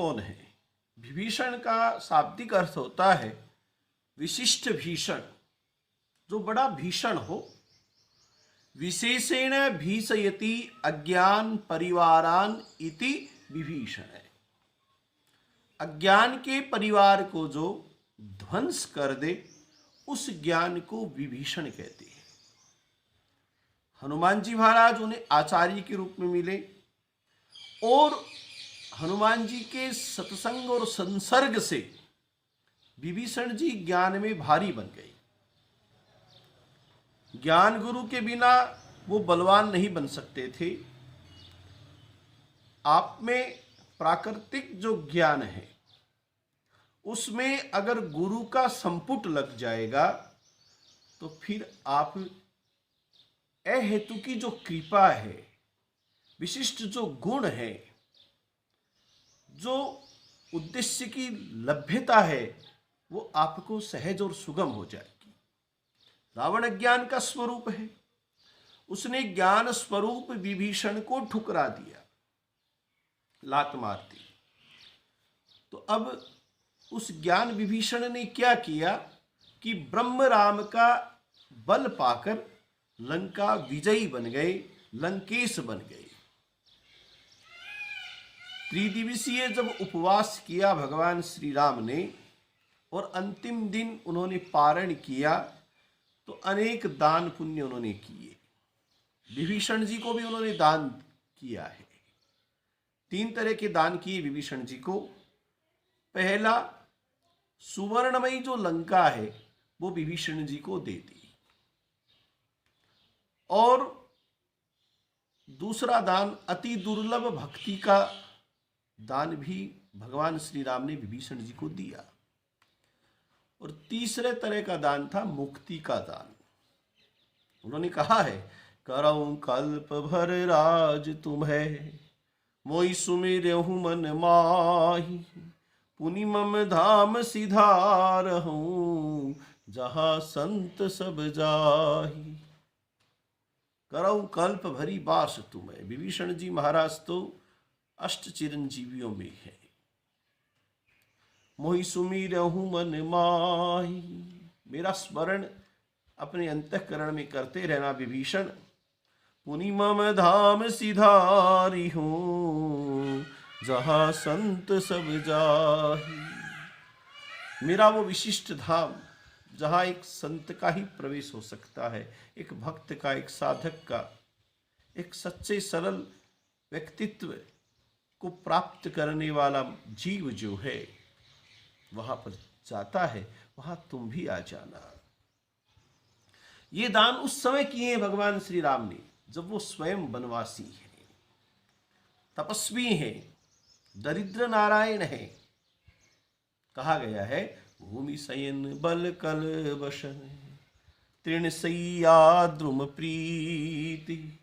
कौन है? विभीषण का शाब्दिक अर्थ होता है विशिष्ट भीषण, जो बड़ा भीषण हो। विशेषेण भीषयति अज्ञान परिवारान इति विभीषण है। अज्ञान के परिवार को जो ध्वंस कर दे उस ज्ञान को विभीषण कहते हैं। हनुमान जी महाराज उन्हें आचार्य के रूप में मिले और हनुमान जी के सत्संग और संसर्ग से विभीषण जी ज्ञान में भारी बन गए। ज्ञान गुरु के बिना वो बलवान नहीं बन सकते थे। आप में प्राकृतिक जो ज्ञान है उसमें अगर गुरु का संपुट लग जाएगा तो फिर आप अहेतु की जो कृपा है, विशिष्ट जो गुण है, जो उद्देश्य की लभ्यता है, वो आपको सहज और सुगम हो जाएगी। रावण ज्ञान का स्वरूप है, उसने ज्ञान स्वरूप विभीषण को ठुकरा दिया, लात मार दी। तो अब उस ज्ञान विभीषण ने क्या किया कि ब्रह्म राम का बल पाकर लंका विजयी बन गए, लंकेश बन गए। त्रिदिवसीय जब उपवास किया भगवान श्री राम ने और अंतिम दिन उन्होंने पारण किया तो अनेक दान पुण्य उन्होंने किए। विभीषण जी को भी उन्होंने दान किया है। 3 तरह के दान किए विभीषण जी को। पहला, सुवर्णमयी जो लंका है वो विभीषण जी को दे दी, और दूसरा दान अति दुर्लभ भक्ति का दान भी भगवान श्री राम ने विभीषण जी को दिया। और तीसरे तरह का दान था मुक्ति का दान। उन्होंने कहा है, करऊं कल्प भर राज तुम्हें, मोई सुमिरहु मन माही, पुनि मम धाम सिधारहूं, जहां संत सब जाही। करऊं कल्प भरी बास तुम्हें। विभीषण जी महाराज तो अष्ट चिरंजीवियों में है। मोहि सुमिरहु मन माही, मेरा स्मरण अपने अंतःकरण में करते रहना विभीषण। पुनि मम धाम सिधारी हूँ, जहाँ संत सब जाही। मेरा वो विशिष्ट धाम जहाँ एक संत का ही प्रवेश हो सकता है, एक भक्त का, एक साधक का, एक सच्चे सरल व्यक्तित्व को प्राप्त करने वाला जीव जो है वहां पर जाता है, वहां तुम भी आ जाना। ये दान उस समय किए भगवान श्री राम ने जब वो स्वयं वनवासी हैं, तपस्वी हैं, दरिद्र नारायण हैं। कहा गया है, भूमि शयन बल कल वशन, तृणशय्या द्रुम प्रीति,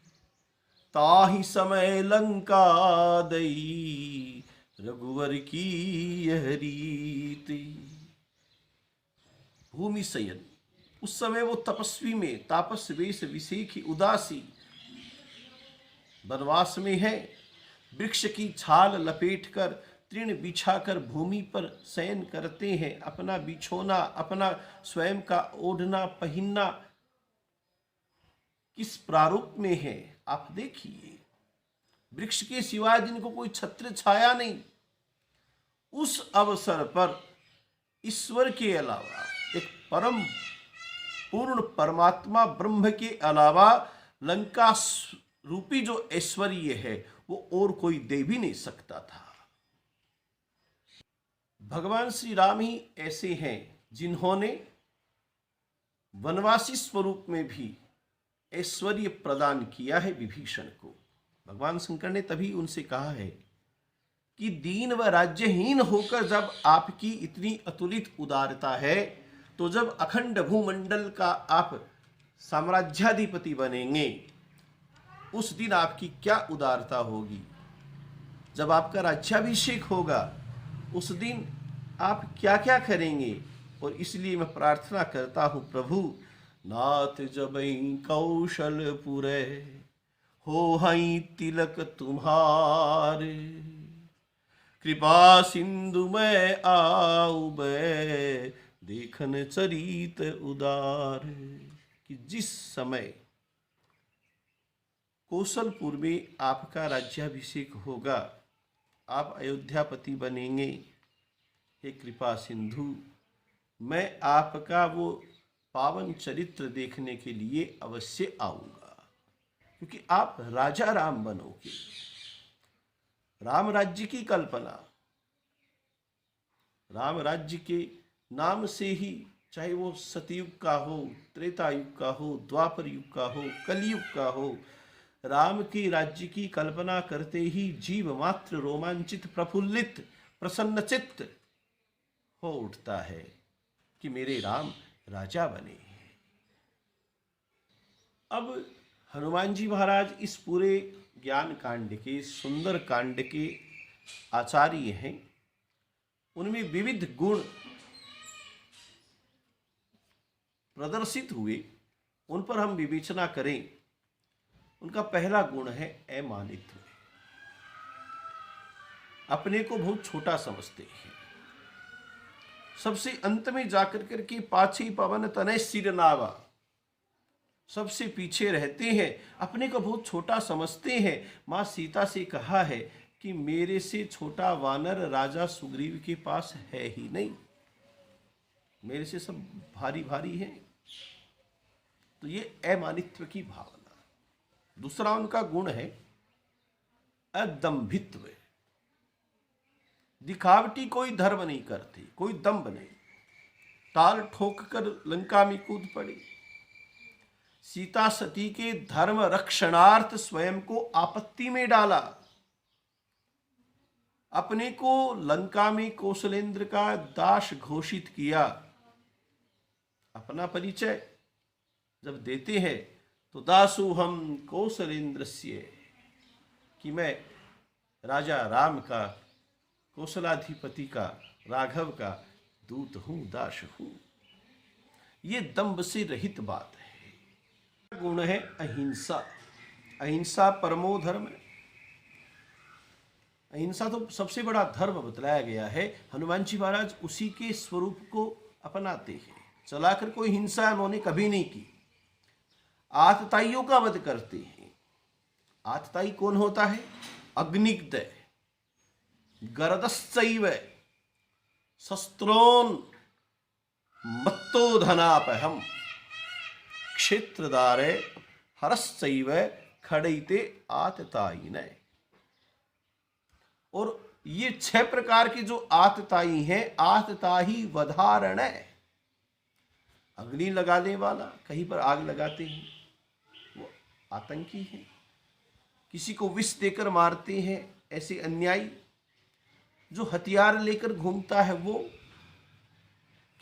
ताहि समय लंका दई, रघुवर की यह रीति। भूमि शयन, उस समय वो तपस्वी में, तापस वेश विषेखी उदासी वनवास में है। वृक्ष की छाल लपेटकर, तृण बिछाकर भूमि पर शयन करते हैं। अपना बिछोना, अपना स्वयं का ओढ़ना पहनना किस प्रारूप में है आप देखिए। वृक्ष के सिवाय जिनको कोई छत्र छाया नहीं, उस अवसर पर ईश्वर के अलावा, एक परम पूर्ण परमात्मा ब्रह्म के अलावा लंका रूपी जो ऐश्वर्य है वो और कोई दे भी नहीं सकता था। भगवान श्री राम ही ऐसे हैं जिन्होंने वनवासी स्वरूप में भी ऐश्वर्य प्रदान किया है विभीषण को। भगवान शंकर ने तभी उनसे कहा है कि दीन व राज्यहीन होकर जब आपकी इतनी अतुलित उदारता है, तो जब अखंड भूमंडल का आप साम्राज्याधिपति बनेंगे, उस दिन आपकी क्या उदारता होगी। जब आपका राज्याभिषेक होगा, उस दिन आप क्या क्या करेंगे। और इसलिए मैं प्रार्थना करता हूँ, प्रभु नाथ जबई कौशलपुरे, हो हई तिलक तुम्हारे, कृपा सिंधु में आउबे, देखन चरित उदार। कि जिस समय कौशलपुर में आपका राज्याभिषेक होगा, आप अयोध्यापति बनेंगे, हे कृपा सिंधु, मैं आपका वो पावन चरित्र देखने के लिए अवश्य आऊंगा, क्योंकि आप राजा राम बनोगे। राम राज्य की कल्पना, राम राज्य के नाम से ही, चाहे वो सतयुग का हो, त्रेता युग का हो, द्वापर युग का हो, कलयुग का हो, राम के राज्य की कल्पना करते ही जीव मात्र रोमांचित, प्रफुल्लित, प्रसन्नचित्त हो उठता है कि मेरे राम राजा बने। अब हनुमान जी महाराज इस पूरे ज्ञान कांड के, सुंदर कांड के आचार्य हैं। उनमें विविध गुण प्रदर्शित हुए, उन पर हम विवेचना करें। उनका पहला गुण है अमानित्व। अपने को बहुत छोटा समझते हैं, सबसे अंत में जाकर करके पाछी पवन तनय सिर नावा, सबसे पीछे रहते हैं, अपने को बहुत छोटा समझते हैं। मां सीता से कहा है कि मेरे से छोटा वानर राजा सुग्रीव के पास है ही नहीं, मेरे से सब भारी भारी है। तो ये अमानित्व की भावना। दूसरा उनका गुण है अदंभित्व। दिखावटी कोई धर्म नहीं करते, कोई दंभ नहीं। ताल ठोक कर लंका में कूद पड़े। सीता सती के धर्म रक्षणार्थ स्वयं को आपत्ति में डाला। अपने को लंका में कौशलेंद्र का दास घोषित किया। अपना परिचय जब देते हैं तो दासु हम कौशलेंद्रस्य, कि मैं राजा राम का, कौशलाधिपति का, राघव का दूत हूं, दास हूं। ये दंभ से रहित बात है। गुण है अहिंसा। अहिंसा परमो धर्म। अहिंसा तो सबसे बड़ा धर्म बतलाया गया है। हनुमान जी महाराज उसी के स्वरूप को अपनाते हैं। चलाकर कोई हिंसा उन्होंने कभी नहीं की। आतताइयों का वध करते हैं। आतताई कौन होता है? अग्निग्ध, गरदश्चैव शस्त्रोन मत्तोधनापहम, क्षेत्रदारे हरश्चैव खड़ैते आततायिने। और ये 6 प्रकार के जो आतताई हैं, आतताही वधारण। अग्नि लगाने वाला, कहीं पर आग लगाते हैं, वो आतंकी है। किसी को विष देकर मारते हैं, ऐसे अन्यायी। जो हथियार लेकर घूमता है वो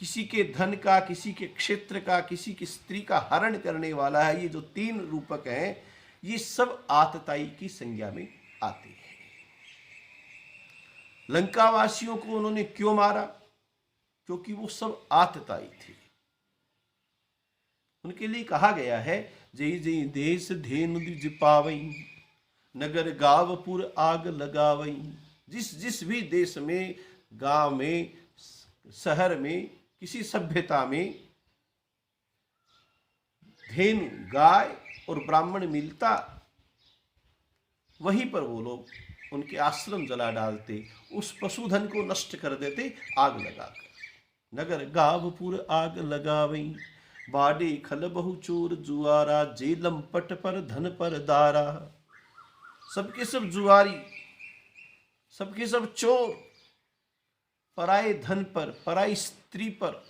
किसी के धन का, किसी के क्षेत्र का, किसी की स्त्री का हरण करने वाला है। ये जो 3 रूपक हैं, ये सब आतताई की संज्ञा में आते हैं। लंकावासियों को उन्होंने क्यों मारा? क्योंकि वो सब आतताई थे। उनके लिए कहा गया है, जय जय देश धेनु द्विज पावई, नगर गावपुर आग लगावई। जिस जिस भी देश में, गांव में, शहर में, किसी सभ्यता में धेनु, गाय और ब्राह्मण मिलता, वहीं पर वो लोग उनके आश्रम जला डालते, उस पशुधन को नष्ट कर देते आग लगाकर। नगर गावपुर आग लगावई, बाडे खल बहु चोर जुआरा, जेलम पट पर धन पर दारा। सबके सब जुआरी, सबके सब चोर, पराये धन पर, पराई स्त्री पर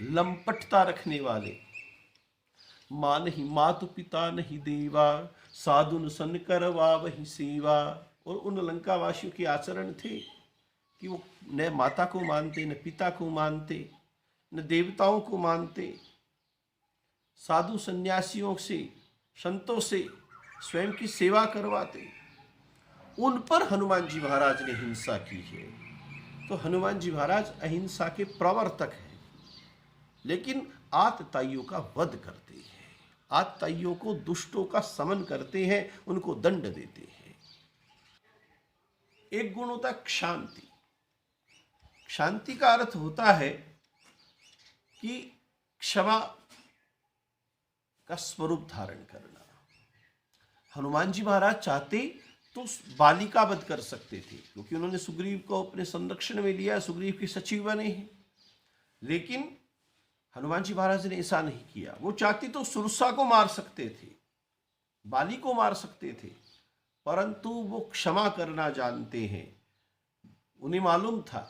लंपटता रखने वाले। माँ नहीं मातु पिता नहीं देवा, साधुन सन करवा वही सेवा। और उन लंकावासियों के आचरण थे कि वो न माता को मानते, न पिता को मानते, न देवताओं को मानते। साधु सन्यासियों से, संतों से स्वयं की सेवा करवाते। उन पर हनुमान जी महाराज ने हिंसा की है। तो हनुमान जी महाराज अहिंसा के प्रवर्तक हैं, लेकिन आतताइयों का वध करते हैं। आतताइयों को, दुष्टों का समन करते हैं, उनको दंड देते हैं। एक गुण होता है क्षांति। शांति का अर्थ होता है कि क्षमा का स्वरूप धारण करना। हनुमान जी महाराज चाहते तो बाली का वध कर सकते थे, क्योंकि उन्होंने सुग्रीव को अपने संरक्षण में लिया, सुग्रीव के सचिव बने हैं। लेकिन हनुमान जी महाराज ने ऐसा नहीं किया। वो चाहते तो सुरसा को मार सकते थे, बाली को मार सकते थे, परंतु वो क्षमा करना जानते हैं। उन्हें मालूम था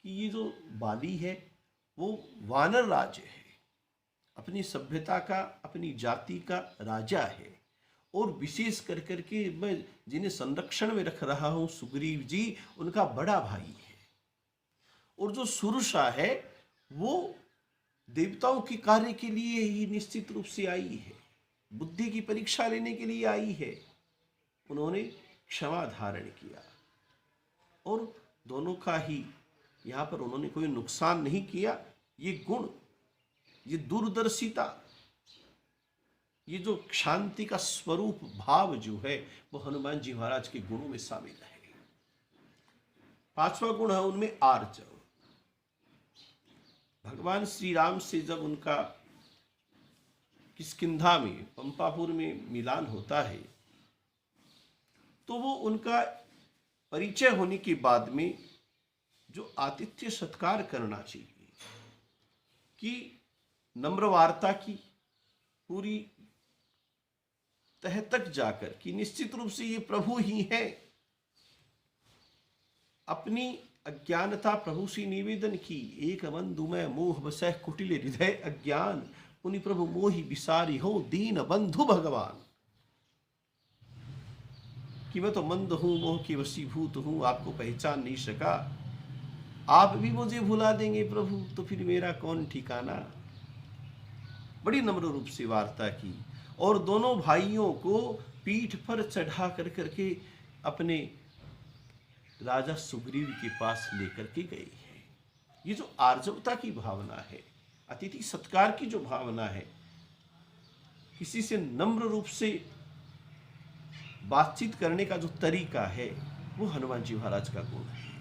कि ये जो बाली है वो वानर राज है, अपनी सभ्यता का, अपनी जाति का राजा है, और विशेष कर करके मैं जिन्हें संरक्षण में रख रहा हूं सुग्रीव जी, उनका बड़ा भाई है। और जो सुरसा है वो देवताओं के कार्य के लिए ही निश्चित रूप से आई है, बुद्धि की परीक्षा लेने के लिए आई है। उन्होंने क्षमा धारण किया और दोनों का ही यहाँ पर उन्होंने कोई नुकसान नहीं किया। ये गुण, ये दूरदर्शिता, ये जो शांति का स्वरूप भाव जो है वो हनुमान जी महाराज के गुणों में शामिल है। पांचवा गुण है उनमें आर्जव। भगवान श्री राम से जब उनका किष्किंधा में, पंपापुर में मिलान होता है, तो वो उनका परिचय होने के बाद में जो आतिथ्य सत्कार करना चाहिए, कि नम्र वार्ता की पूरी तह तक जाकर कि निश्चित रूप से ये प्रभु ही है, अपनी अज्ञानता प्रभु से निवेदन की। एक बंधु मैं मोह बसह कुटिल हृदय अज्ञान, उन्हीं प्रभु मोहि विसारी हो दीन बंधु भगवान। कि मैं तो मंद हूं, मोह की वशीभूत हूं, आपको पहचान नहीं सका। आप भी मुझे भुला देंगे प्रभु, तो फिर मेरा कौन ठिकाना। बड़ी नम्र रूप से वार्ता की और दोनों भाइयों को पीठ पर चढ़ा कर करके अपने राजा सुग्रीव के पास लेकर के गए हैं। ये जो आर्जवता की भावना है, अतिथि सत्कार की जो भावना है, किसी से नम्र रूप से बातचीत करने का जो तरीका है, वो हनुमान जी महाराज का गुण है।